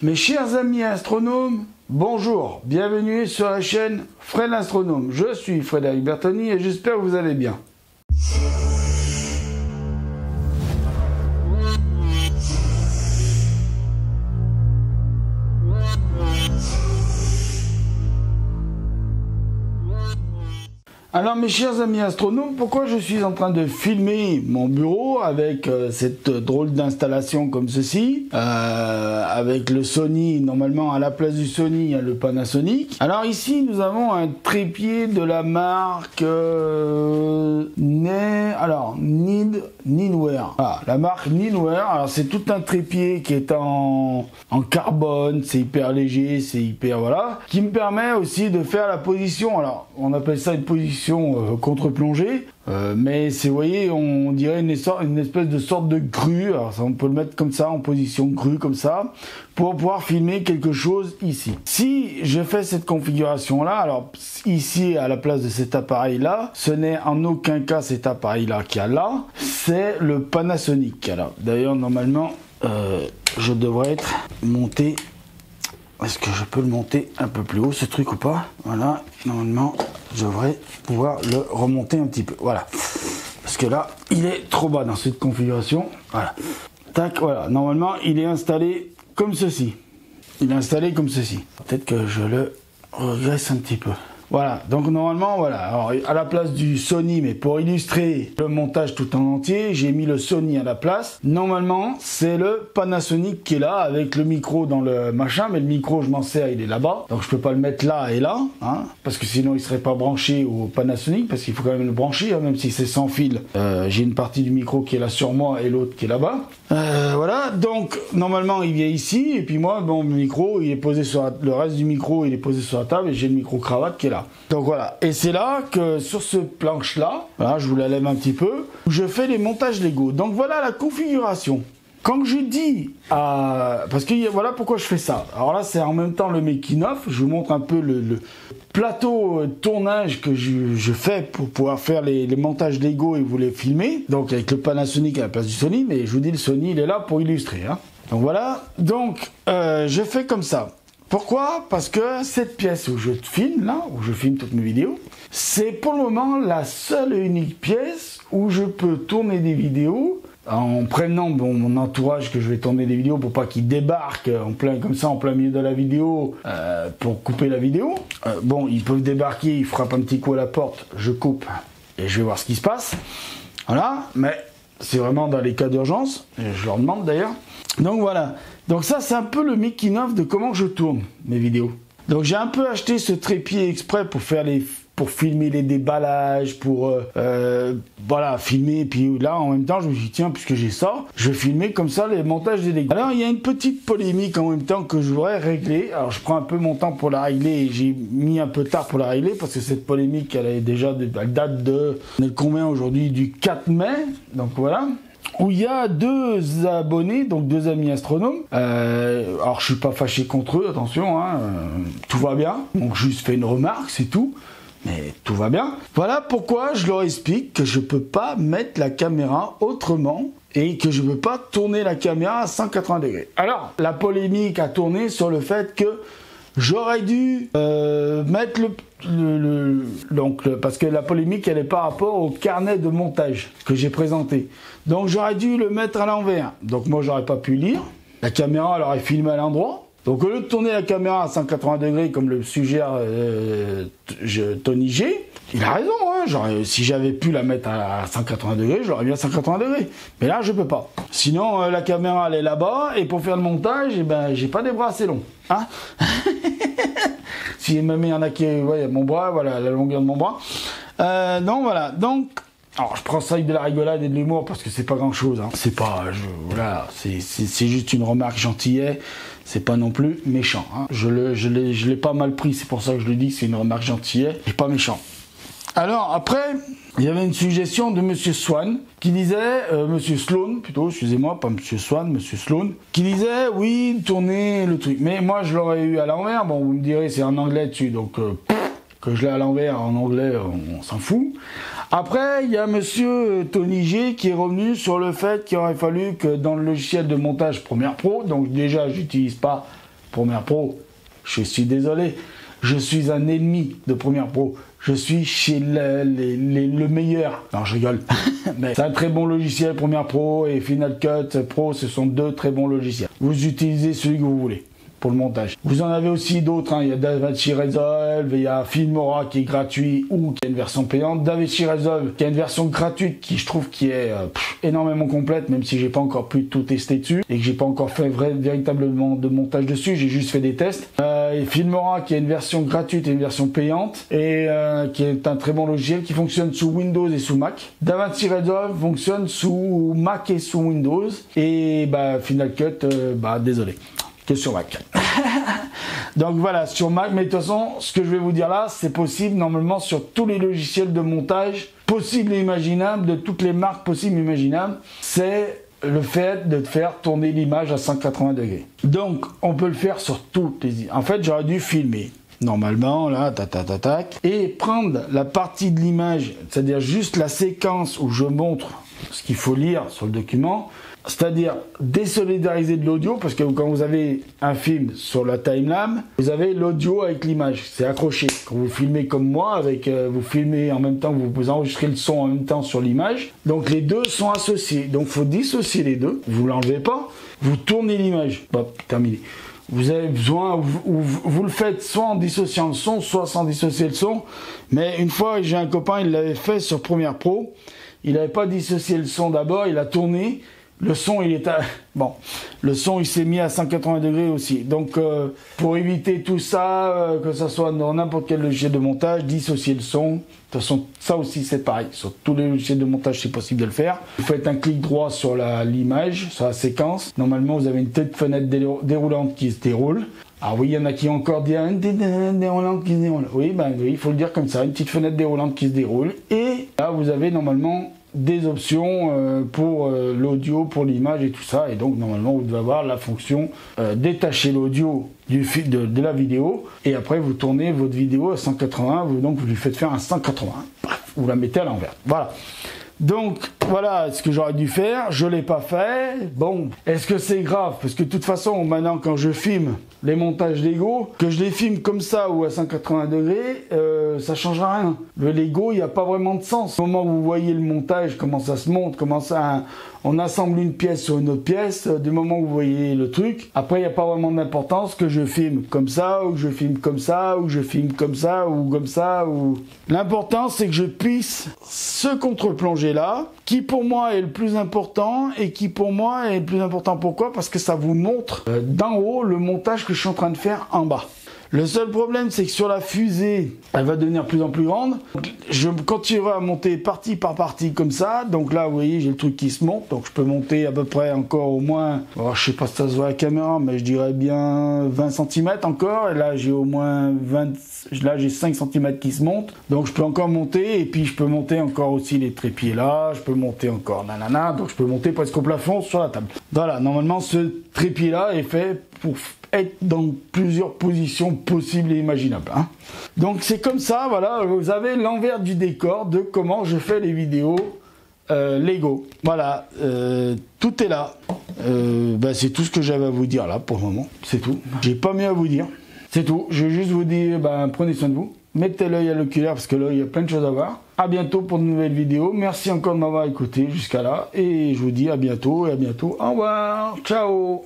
Mes chers amis astronomes, bonjour, bienvenue sur la chaîne Fred l'Astronome. Je suis Frédéric Bertoni et j'espère que vous allez bien. Alors mes chers amis astronomes, pourquoi je suis en train de filmer mon bureau avec cette drôle d'installation comme ceci, avec le Sony, normalement à la place du Sony il y a le Panasonic. Alors ici nous avons un trépied de la marque Needwear. Ah, la marque Needwear, alors c'est tout un trépied qui est en carbone, c'est hyper léger, c'est hyper voilà, qui me permet aussi de faire la position, alors on appelle ça une position contre-plongée, mais c'est, vous voyez, on dirait une espèce de sorte de grue. Alors ça, on peut le mettre comme ça, en position grue comme ça, pour pouvoir filmer quelque chose ici. Si je fais cette configuration là, alors ici à la place de cet appareil là, ce n'est en aucun cas cet appareil là qu'il y a là, c'est le Panasonic. Alors d'ailleurs normalement je devrais être monté. Est-ce que je peux le monter un peu plus haut ce truc ou pas? Voilà, normalement je devrais pouvoir le remonter un petit peu, voilà, parce que là il est trop bas dans cette configuration. Voilà, tac, voilà, normalement il est installé comme ceci, peut-être que je le regresse un petit peu. Voilà, donc normalement, voilà, alors à la place du Sony, mais pour illustrer le montage tout en entier, j'ai mis le Sony à la place. Normalement, c'est le Panasonic qui est là, avec le micro dans le machin, mais le micro, je m'en sers, il est là-bas. Donc je peux pas le mettre là et là, hein, parce que sinon il serait pas branché au Panasonic, parce qu'il faut quand même le brancher, hein, même si c'est sans fil. J'ai une partie du micro qui est là sur moi et l'autre qui est là-bas. Voilà, donc normalement il vient ici, et puis moi, bon, le micro, il est posé sur le reste du micro, il est posé sur la table, et j'ai le micro-cravate qui est là. Donc voilà, et c'est là que sur ce planche là, voilà, je vous la lève un petit peu, où je fais les montages Lego. Donc voilà la configuration. Quand je dis parce que voilà pourquoi je fais ça. Alors là c'est en même temps le making of, je vous montre un peu le plateau tournage que je fais pour pouvoir faire les montages Lego et vous les filmer. Donc avec le Panasonic à la place du Sony, mais je vous dis le Sony il est là pour illustrer, hein. Donc voilà, donc je fais comme ça. Pourquoi? Parce que cette pièce où je filme, là, où je filme toutes mes vidéos, c'est pour le moment la seule et unique pièce où je peux tourner des vidéos en prévenant mon entourage que je vais tourner des vidéos pour pas qu'ils débarquent en plein milieu de la vidéo pour couper la vidéo. Bon, ils peuvent débarquer, ils frappent un petit coup à la porte, je coupe et je vais voir ce qui se passe. Voilà, mais c'est vraiment dans les cas d'urgence, je leur demande d'ailleurs. Donc voilà, donc ça c'est un peu le making of de comment je tourne mes vidéos. Donc j'ai un peu acheté ce trépied exprès pour filmer les déballages, pour voilà, filmer, puis là en même temps je me suis dit tiens, puisque j'ai ça, je vais filmer comme ça les montages des Lego. Alors il y a une petite polémique en même temps que je voudrais régler. Alors je prends un peu mon temps pour la régler et j'ai mis un peu tard pour la régler parce que cette polémique elle date de, on est le combien aujourd'hui, du 4 mai, donc voilà. Où il y a deux abonnés, donc deux amis astronomes. Alors je suis pas fâché contre eux, attention, hein, tout va bien. Donc juste fait une remarque, c'est tout. Mais tout va bien. Voilà pourquoi je leur explique que je peux pas mettre la caméra autrement et que je peux pas tourner la caméra à 180 degrés. Alors la polémique a tourné sur le fait que j'aurais dû mettre parce que la polémique elle est par rapport au carnet de montage que j'ai présenté. Donc j'aurais dû le mettre à l'envers. Donc moi j'aurais pas pu lire. La caméra elle aurait filmé à l'endroit. Donc au lieu de tourner la caméra à 180 degrés comme le suggère Tony G, il a raison, hein, si j'avais pu la mettre à 180 degrés, je l'aurais mis à 180 degrés. Mais là je peux pas. Sinon la caméra elle est là-bas et pour faire le montage, eh ben, j'ai pas des bras assez longs. Hein. Si même il y en a qui voient mon bras, voilà la longueur de mon bras. Donc voilà, donc alors je prends ça avec de la rigolade et de l'humour parce que c'est pas grand chose, hein. C'est pas, voilà, c'est juste une remarque gentillette, c'est pas non plus méchant, hein. Je l'ai pas mal pris, c'est pour ça que je le dis, c'est une remarque gentillette et pas méchant. Alors après, il y avait une suggestion de Monsieur Swan qui disait, Monsieur Sloan plutôt, excusez-moi, pas Monsieur Swan, Monsieur Sloan, qui disait oui, tournez le truc. Mais moi je l'aurais eu à l'envers, bon vous me direz c'est en anglais dessus, donc que je l'ai à l'envers en anglais, on s'en fout. Après, il y a Monsieur Tony G qui est revenu sur le fait qu'il aurait fallu que dans le logiciel de montage Premiere Pro, donc déjà j'utilise pas Premiere Pro, je suis désolé, je suis un ennemi de Premiere Pro. Je suis chez le meilleur. Non, je rigole. Mais c'est un très bon logiciel, Premiere Pro et Final Cut Pro, ce sont deux très bons logiciels. Vous utilisez celui que vous voulez pour le montage. Vous en avez aussi d'autres, hein. Il y a DaVinci Resolve, il y a Filmora qui est gratuit ou qui a une version payante. DaVinci Resolve qui a une version gratuite qui je trouve qui est énormément complète, même si j'ai pas encore pu tout tester dessus et que j'ai pas encore fait véritablement de montage dessus, j'ai juste fait des tests. Et Filmora qui a une version gratuite et une version payante et qui est un très bon logiciel qui fonctionne sous Windows et sous Mac. DaVinci Resolve fonctionne sous Mac et sous Windows et Final Cut, désolé, que sur Mac. Donc voilà, sur Mac, mais de toute façon, ce que je vais vous dire là, c'est possible normalement sur tous les logiciels de montage possibles et imaginables, de toutes les marques possibles et imaginables, c'est le fait de faire tourner l'image à 180 degrés. Donc, on peut le faire sur toutes les... En fait, j'aurais dû filmer. Normalement, là, tac, et prendre la partie de l'image, c'est-à-dire juste la séquence où je montre ce qu'il faut lire sur le document, c'est-à-dire désolidariser de l'audio, parce que quand vous avez un film sur la timeline, vous avez l'audio avec l'image, c'est accroché. Quand vous filmez comme moi, vous filmez en même temps que vous enregistrez le son en même temps sur l'image, donc les deux sont associés. Donc il faut dissocier les deux, vous ne l'enlevez pas, vous tournez l'image, hop, terminé. Vous avez besoin, vous le faites soit en dissociant le son, soit sans dissocier le son, mais une fois, j'ai un copain, il l'avait fait sur Premiere Pro, il n'avait pas dissocié le son d'abord, il a tourné. Le son, le son, il s'est mis à 180 degrés aussi. Donc, pour éviter tout ça, que ça soit dans n'importe quel logiciel de montage, dissocier le son. De toute façon, ça aussi, c'est pareil. Sur tous les logiciels de montage, c'est possible de le faire. Vous faites un clic droit sur l'image, sur la séquence. Normalement, vous avez une petite fenêtre déroulante qui se déroule. Ah oui, il y en a qui ont encore dit déroulante qui se déroule. Oui, oui, il faut le dire comme ça, une petite fenêtre déroulante qui se déroule. Et là, vous avez normalement des options pour l'audio, pour l'image et tout ça, et donc normalement vous devez avoir la fonction détacher l'audio de la vidéo, et après vous tournez votre vidéo à 180, donc vous lui faites faire un 180, bref, vous la mettez à l'envers, voilà. Donc voilà ce que j'aurais dû faire, je l'ai pas fait. Bon, est-ce que c'est grave? Parce que de toute façon, maintenant quand je filme les montages Lego, que je les filme comme ça ou à 180 degrés, ça changera rien. Le Lego, il n'y a pas vraiment de sens. Au moment où vous voyez le montage, comment ça se monte, on assemble une pièce sur une autre pièce, du moment où vous voyez le truc, après il n'y a pas vraiment d'importance que je filme comme ça, ou que je filme comme ça, ou que je filme comme ça, ou comme ça, ou... L'important c'est que je puisse ce contre-plonger là, qui pour moi est le plus important, et qui pour moi est le plus important pourquoi? Parce que ça vous montre d'en haut le montage que je suis en train de faire en bas. Le seul problème, c'est que sur la fusée, elle va devenir de plus en plus grande. Je continuerai à monter partie par partie comme ça. Donc là, vous voyez, j'ai le truc qui se monte. Donc je peux monter à peu près encore au moins, je sais pas si ça se voit à la caméra, mais je dirais bien 20 cm encore. Et là, j'ai au moins 20, là, j'ai 5 cm qui se montent. Donc je peux encore monter. Et puis je peux monter encore aussi les trépieds là. Je peux monter encore nanana. Donc je peux monter presque au plafond sur la table. Voilà, normalement, ce trépied là est fait pour être dans plusieurs positions possibles et imaginables. Hein. Donc c'est comme ça, voilà, vous avez l'envers du décor de comment je fais les vidéos Lego. Voilà, tout est là. C'est tout ce que j'avais à vous dire là pour le moment, c'est tout. J'ai pas mieux à vous dire, c'est tout. Je vais juste vous dire, prenez soin de vous. Mettez l'œil à l'oculaire parce que là il y a plein de choses à voir. À bientôt pour de nouvelles vidéos. Merci encore de m'avoir écouté jusqu'à là. Et je vous dis à bientôt et à bientôt. Au revoir. Ciao.